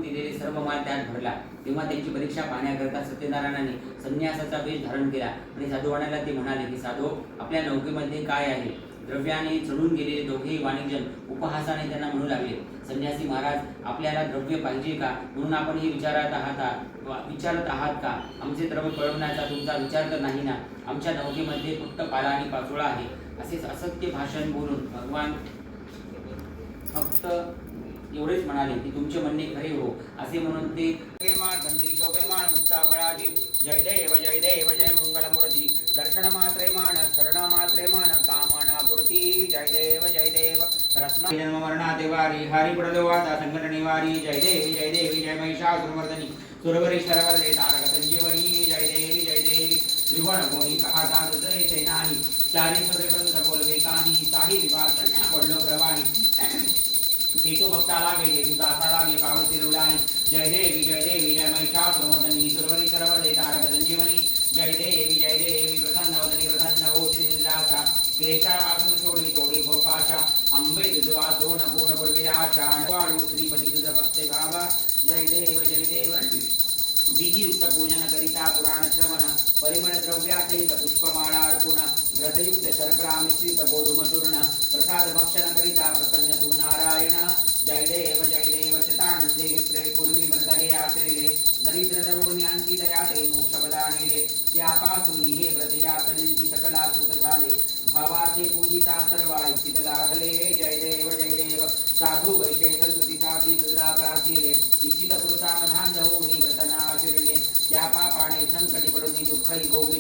दिलेले सर्व माल त्यात भरला. तेव्हा त्यांची परीक्षा पाहण्याकरता सत्यनारायणाने संन्यासाचा वेश धारण केला आणि साधुवाणाला ते म्हणाले की साधो, आपल्या नौकेमध्ये काय आहे? द्रव्याने चढून गेलेले दोघेही वाणिकजन उपहासाने त्यांना म्हणू लागले, संन्यासी महाराज, आपल्याला द्रव्य पाहिजे का म्हणून आपण हे विचारत आहात का? आमचे द्रव्य पळवण्याचा तुमचा विचार तर नाही ना? आमच्या नौकेमध्ये फक्त पाला आणि पाचोळा आहे. असे असत्य भाषण बोलून भगवान फक्त एवढेच म्हणाले की तुमचे म्हणणे खरे हो. असे म्हणून ते घंटी शोभेमान मुक्ता फळाची जय देव जय देव जय मंगलमूर्ती दर्शन मात्रे मान शरण मात्रे मन कामना पूर्ती जय देव रत्न जन्म मरणाते वारी हरि प्रदोवाता संकट निवारी जय देवी जय महिषासुरमर्दनी सुरवरी शरवरदे तारक संजीवनी जय देवी त्रिभुवन कोणी पाहता हृदय सेनानी चारी सूर्यबंध बोलवे कानी साही विवाद पडलो प्रवाही हेतु भक्ताला गेले दासाला गे पावती रवलाई जय देवी जय महिषासुरमर्दनी सुरवरी शरवरदे तारक संजीवनी जय देवी प्रसन्न वदनी प्रसन्न होती निराशा क्लेशापासून सोडी तोडी भोपाशा अंबे दुजवा सोन पूर्ण पूर्विराशा वाळू श्रीपती तुझ भक्त भावा जय देव विधियुक्त पूजन करिता पुराण श्रवण परिमळ द्रव्यासहित पुष्पमाळा अर्पुण व्रतयुक्त शर्करा मिश्रित गोधूम चूर्ण प्रसाद भक्षण करिता प्रसन्न तू नारायण जय देव शतानंदे विप्रे पूर्वी व्रत हे आचरिले दरिद्र दरुणी अंती दया ते मोक्षपदा नेले त्यापासून हे व्रत याचनेंची सकला कृत झाले भावार्थी पूजिता सर्व ऐच्छित लाभले जय देव साधू वैशे संततीसाठी तुझा प्रार्थिले इच्छित कृता मधांध होऊन व्रतना आचरिले त्या पापाने संकटी पडून दुःखही भोगले